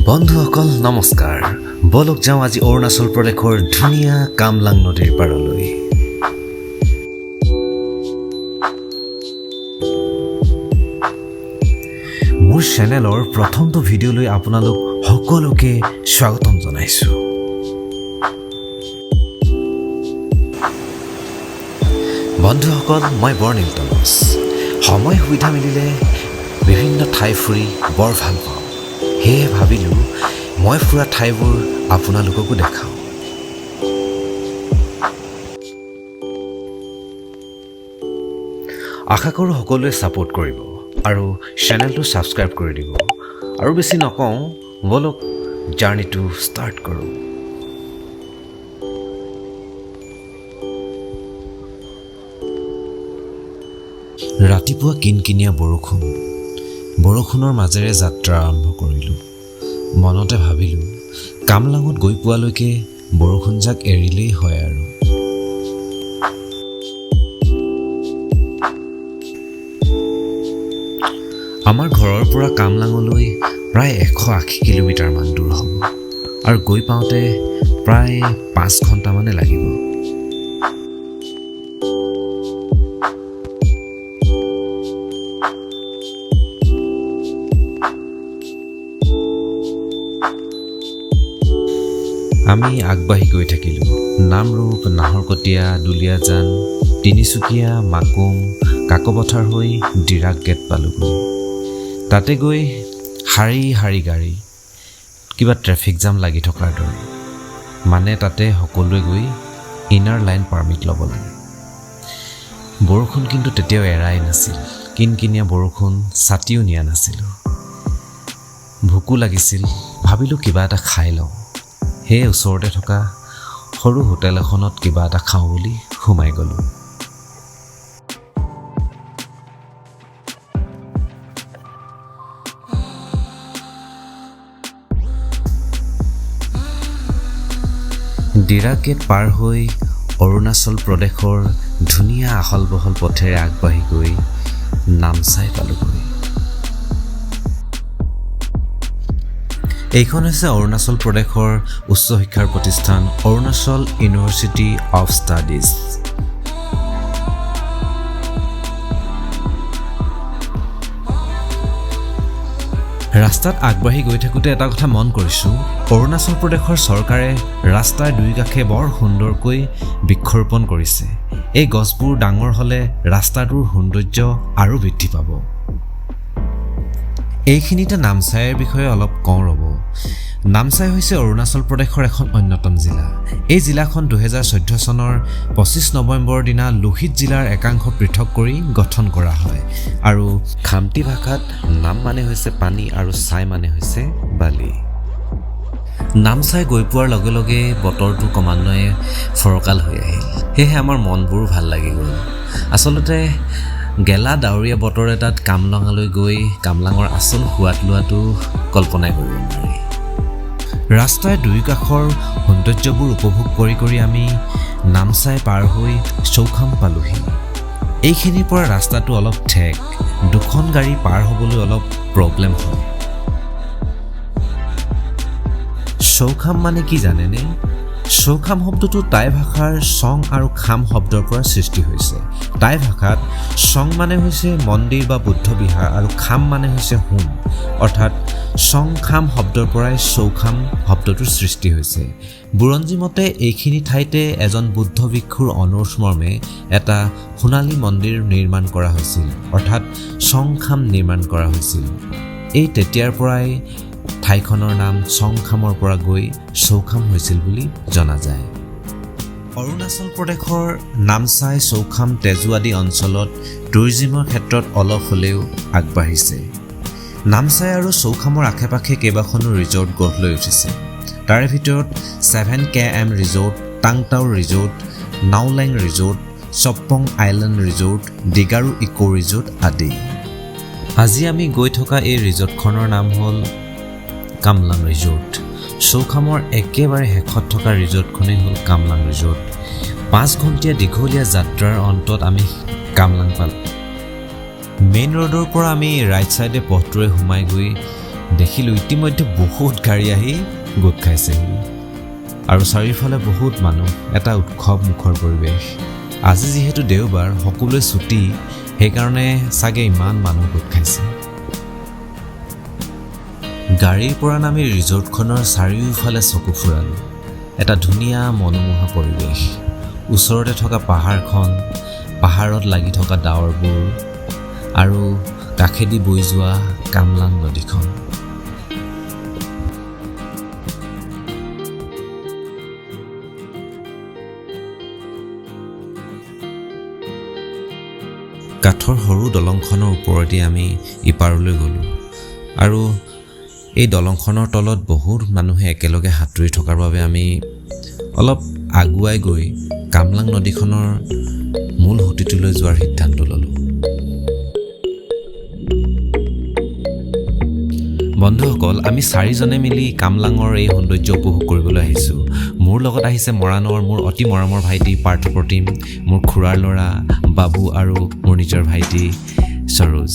বন্ধুসকল নমস্কাৰ বলক যাওঁ আজি অৰুণাচল প্ৰদেশৰ ধুনীয়া কামলাং নদীৰ পাৰলৈ মোৰ চেনেলৰ প্ৰথমটো ভিডিঅ'লৈ আপোনালোক সকলোকে স্বাগতম জনাইছোঁ বন্ধুসকল মই বৰ্ণিল টমছ সময় সুবিধা মিলিলে বিভিন্ন ঠাই ফুৰি বৰ ভাল পাওঁ সেয়ে ভাবিলোঁ মই ফুৰা ঠাইবোৰ আপোনালোককো দেখাওঁ আশা কৰোঁ সকলোৱে ছাপোৰ্ট কৰিব আৰু চেনেলটো ছাবস্ক্ৰাইব কৰি দিব আৰু বেছি নকওঁ বলক জাৰ্ণিটো ষ্টাৰ্ট কৰোঁ ৰাতিপুৱা কিনকিনীয়া বৰষুণৰ মাজেৰে যাত্ৰা আৰম্ভ কৰিলোঁ মনতে ভাবিলোঁ কামলাঙত গৈ পোৱালৈকে বৰষুণজাক এৰিলেই হয় আৰু আমাৰ ঘৰৰ পৰা কামলাঙলৈ প্ৰায় 180 কিলোমিটাৰমান দূৰ হ'ব আৰু গৈ পাওঁতে প্ৰায় 5 ঘণ্টামানে লাগিব আমি আগবাঢ়ি গৈ থাকিলোঁ নামৰূপ নাহৰকটীয়া দুলীয়াজান তিনিচুকীয়া মাকুম কাকপথাৰ হৈ ডিৰাক গেট পালোগৈ তাতে গৈ শাৰী গাড়ী কিবা ট্ৰেফিক জাম লাগি থকাৰ দৰে মানে তাতে সকলোৱে গৈ ইনাৰ লাইন পাৰ্মিট ল'ব লাগে বৰষুণ কিন্তু তেতিয়াও এৰাই নাছিল কিনকিনীয়া বৰষুণ ছাতিও নিয়া নাছিলোঁ ভোকো লাগিছিল ভাবিলোঁ কিবা এটা খাই লওঁ সেয়ে ওচৰতে থকা সৰু হোটেল এখনত কিবা এটা খাওঁ বুলি সোমাই গ'লোঁ ডিৰাক গেট পাৰ হৈ অৰুণাচল প্ৰদেশৰ ধুনীয়া আহল বহল পথেৰে আগবাঢ়ি গৈ নামচাই পালোগৈ এইখন হৈছে অৰুণাচল প্ৰদেশৰ উচ্চ শিক্ষাৰ প্ৰতিষ্ঠান অৰুণাচল ইউনিভাৰ্চিটি অফ ষ্টাডিজ ৰাস্তাত আগবাঢ়ি গৈ থাকোঁতে এটা কথা মন কৰিছোঁ অৰুণাচল প্ৰদেশৰ চৰকাৰে ৰাস্তাৰ দুই কাষে বৰ সুন্দৰকৈ বৃক্ষৰোপণ কৰিছে এই গছবোৰ ডাঙৰ হ'লে ৰাস্তাটোৰ সৌন্দৰ্য আৰু বৃদ্ধি পাব এইখিনিতে নামচাইৰ বিষয়ে অলপ কওঁ ৰ'ব নামচাই হৈছে অৰুণাচল প্ৰদেশৰ এখন অন্যতম জিলা এই জিলাখন 2014 চনৰ 25 নৱেম্বৰৰ দিনা লোহিত জিলাৰ একাংশ পৃথক কৰি গঠন কৰা হয় আৰু খামতি ভাষাত নাম মানে হৈছে পানী আৰু চাই মানে হৈছে বালি নামচাই গৈ পোৱাৰ লগে লগে বতৰটো ক্ৰমান্বয়ে ফৰকাল হৈ আহিল সেয়েহে আমাৰ মনবোৰ ভাল লাগি গ'ল আচলতে গেলা ডাৱৰীয়া বতৰ এটাত কামলাঙলৈ গৈ কামলাঙৰ আচল সোৱাদ লোৱাটো কল্পনাই কৰিব নোৱাৰি ৰাস্তাৰ দুই কাষৰ সৌন্দৰ্যবোৰ উপভোগ কৰি আমি নামচাই পাৰ হৈ চৌখাম পালোহি এইখিনিৰ পৰা ৰাস্তাটো অলপ ঠেক দুখন গাড়ী পাৰ হ'বলৈ অলপ প্ৰব্লেম হয় চৌখাম মানে কি জানেনে চৌখাম শব্দটো টাই ভাষাৰ চং আৰু খাম শব্দৰ পৰা সৃষ্টি হৈছে টাই ভাষাত চং মানে হৈছে মন্দিৰ বা বুদ্ধ বিহাৰ আৰু খাম মানে হৈছে হোম অৰ্থাৎ চং খাম শব্দৰ পৰাই চৌখাম শব্দটোৰ সৃষ্টি হৈছে বুৰঞ্জী মতে এইখিনি ঠাইতে এজন বুদ্ধ ভিক্ষুৰ অনুস্মৰণে এটা সোণালী মন্দিৰ নিৰ্মাণ কৰা হৈছিল অৰ্থাৎ চংখাম নিৰ্মাণ কৰা হৈছিল এই তেতিয়াৰ পৰাই ঠাইখনৰ নাম চংখামৰ পৰা গৈ চৌখাম হৈছিল বুলি জনা যায় অৰুণাচল প্ৰদেশৰ নামচাই চৌখাম তেজু আদি অঞ্চলত টুৰিজিমৰ ক্ষেত্ৰত অলপ হ'লেও আগবাঢ়িছে নামচাই আৰু চৌখামৰ আশে পাশে কেইবাখনো ৰিজৰ্ট গঢ় লৈ উঠিছে তাৰে ভিতৰত 7KM resort Tangtao resort Naoleng resort Chappong island resort Digaru eco resort আদি আজি আমি গৈ থকা এই ৰিজৰ্টখনৰ নাম হ'ল কামলাং ৰিজৰ্ট চৌখামৰ একেবাৰে শেষত থকা ৰিজৰ্টখনেই হ'ল কামলাং ৰিজৰ্ট 5 ঘণ্টীয়া দীঘলীয়া যাত্ৰাৰ অন্তত আমি কামলাং পালোঁ মেইন ৰোডৰ পৰা আমি ৰাইট সাইডে পথটোৰে সোমাই গৈ দেখিলোঁ ইতিমধ্যে বহুত গাড়ী আহি গোট খাইছেহি আৰু চাৰিওফালে বহুত মানুহ, এটা উৎসৱ মুখৰ পৰিৱেশ। আজি যিহেতু দেওবাৰ, সকলোৱে ছুটি, সেইকাৰণে চাগে ইমান মানুহ গোট খাইছে। গাড়ীৰ পৰা নামি ৰিজৰ্টখনৰ চাৰিওফালে চকু ফুৰালোঁ। এটা ধুনীয়া মনোমোহা পৰিৱেশ। ওচৰতে থকা পাহাৰখন, পাহাৰত লাগি থকা ডাৱৰবোৰ আৰু কাষেদি বৈ যোৱা কামলাং নদীখন। কাঠৰ সৰু দলংখনৰ ওপৰেদি আমি ইপাৰলৈ গ'লোঁ আৰু এই দলংখনৰ তলত বহুত মানুহে একেলগে সাঁতুৰি থকাৰ বাবে আমি অলপ আগুৱাই গৈ কামলাং নদীখনৰ মূল সুঁতিটোলৈ যোৱাৰ সিদ্ধান্ত ল'লোঁ। বন্ধুসকল, আমি চাৰিজনে মিলি কামলাঙৰ এই সৌন্দৰ্য উপভোগ কৰিবলৈ আহিছোঁ। মোৰ লগত আহিছে মৰাণৰ মোৰ অতি মৰমৰ ভাইটি পাৰ্থপ্ৰতিম, মোৰ খুৰাৰ ল'ৰা বাবু আৰু মোৰ নিজৰ ভাইটি সৰোজ।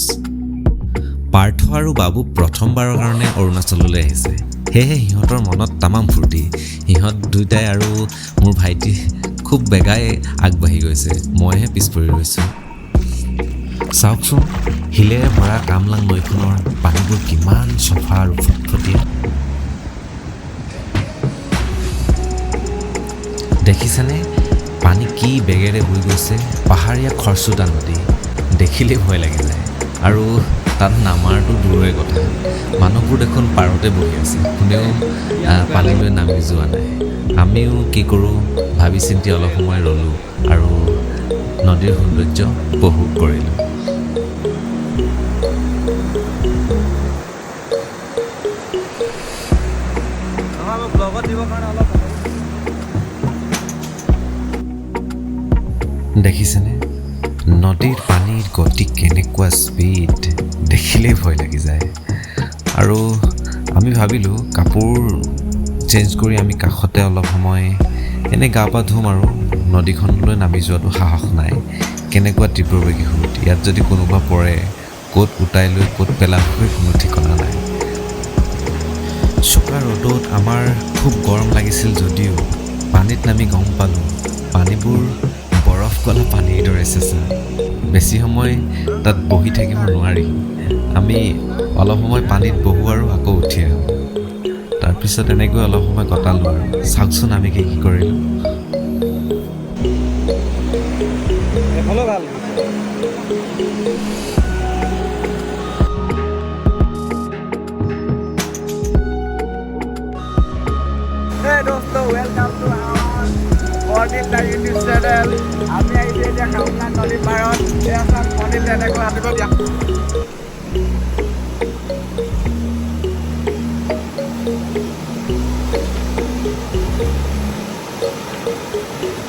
পাৰ্থ আৰু বাবু প্ৰথমবাৰৰ কাৰণে অৰুণাচললৈ আহিছে, সেয়েহে সিহঁতৰ মনত তামাম ফূৰ্তি। সিহঁত দুয়োটাই আৰু মোৰ ভাইটি খুব বেগাই আগবাঢ়ি গৈছে, মইহে পিছ পৰি ৰৈছোঁ। চাওকচোন, শিলেৰে ভৰা কামলাং নৈখনৰ পানীবোৰ কিমান চফা আৰু ফটফটীয়া। দেখিছেনে পানী কি বেগেৰে বৈ গৈছে? পাহাৰীয়া খৰচোতা নদী, দেখিলেই ভয় লাগি যায়। আৰু তাত নামাৰটো দূৰৰে কথা, মানুহবোৰ দেখোন পাৰতে বহি আছে, কোনেও পানীলৈ নামি যোৱা নাই। আমিও কি কৰোঁ ভাবি চিন্তি অলপ সময় ৰ'লোঁ আৰু নদীৰ সৌন্দৰ্য উপভোগ কৰিলোঁ। দেখিছেনে নদীৰ পানীৰ গতি কেনেকুৱা স্পীড, দেখিলেই ভয় লাগি যায়। আৰু আমি ভাবিলোঁ কাপোৰ চেঞ্জ কৰি আমি কাষতে অলপ সময় এনেই গা পা ধুম আৰু নদীখনলৈ নামি যোৱাটো সাহস নাই। কেনেকুৱা তীব্ৰবেগী সোঁত, ইয়াত যদি কোনোবা পৰে ক'ত উটাই লৈ ক'ত পেলাবগৈ কোনো ঠিকনা নাই। চোকা ৰ'দত আমাৰ খুব গৰম লাগিছিল যদিও পানীত নামি গম পালোঁ পানীবোৰ বৰফ গলা পানীৰ দৰে চেঁচা। বেছি সময় তাত বহি থাকিব নোৱাৰি। আমি অলপ সময় পানীত বহোঁ আৰু আকৌ উঠি আহোঁ। তাৰপিছত এনেকৈ অলপ সময় কটালোঁ আৰু চাওকচোন আমি কি কৰিলোঁ। Hey dosto, welcome to our morning YouTube channel. আমি আহিছোঁ এতিয়া কামলাং নদীৰ পাৰত। এয়া চাওক নদীত এনেকৈ সাঁতুৰিব দিয়া।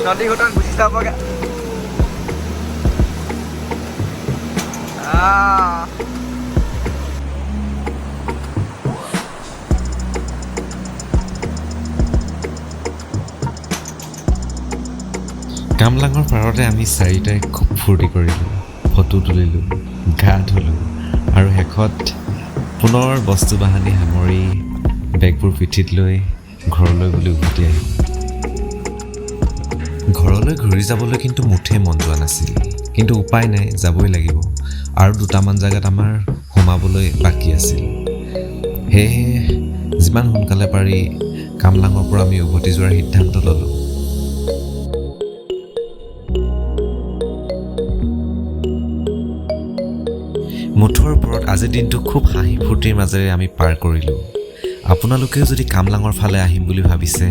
নদী সোঁতত গুচি যাবগৈ। কামলাঙৰ পাৰতে আমি চাৰিটাই খুব ফূৰ্তি কৰিলোঁ, ফটো তুলিলোঁ, গা ধুলোঁ আৰু শেষত পুনৰ বস্তু বাহানি সামৰি বেগবোৰ পিঠিত লৈ ঘৰলৈ বুলি উভতি আহিলোঁ। ঘৰলৈ ঘূৰি যাবলৈ কিন্তু মুঠেই মন যোৱা নাছিল, কিন্তু উপায় নাই, যাবই লাগিব। আৰু দুটামান জেগাত আমাৰ সোমাবলৈ বাকী আছিল। সেয়েহে যিমান সোনকালে পাৰি কামলাঙৰ পৰা আমি উভতি যোৱাৰ সিদ্ধান্ত ল'লোঁ। মুঠৰ ওপৰত আজিৰ দিনটো খুব হাঁহি ফূৰ্তিৰ মাজেৰে আমি পাৰ কৰিলোঁ। আপোনালোকেও যদি কামলাঙৰ ফালে আহিম বুলি ভাবিছে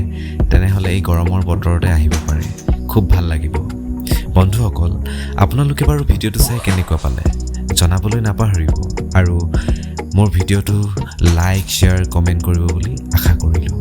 তেনেহ'লে এই গৰমৰ বতৰতে আহিব পাৰে, খুব ভাল লাগিব। বন্ধুসকল, আপোনালোকে বাৰু ভিডিঅ'টো চাই কেনেকুৱা পালে জনাবলৈ নাপাহৰিব আৰু মোৰ ভিডিঅ'টো লাইক, শ্বেয়াৰ, কমেণ্ট কৰিব বুলি আশা কৰিলোঁ।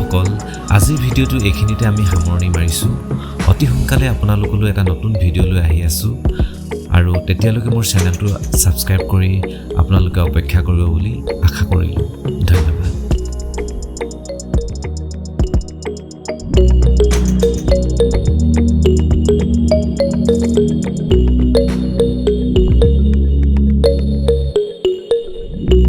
বন্ধুসকল আজিৰ ভিডিঅ'টো এইখিনিতে আমি সামৰণি মাৰিছোঁ অতি সোনকালে আপোনালোকলৈ এটা নতুন ভিডিঅ' লৈ আহি আছোঁ আৰু তেতিয়ালৈকে মোৰ চেনেলটো ছাবস্ক্ৰাইব কৰি আপোনালোকে অপেক্ষা কৰিব বুলি আশা কৰিলোঁ ধন্যবাদ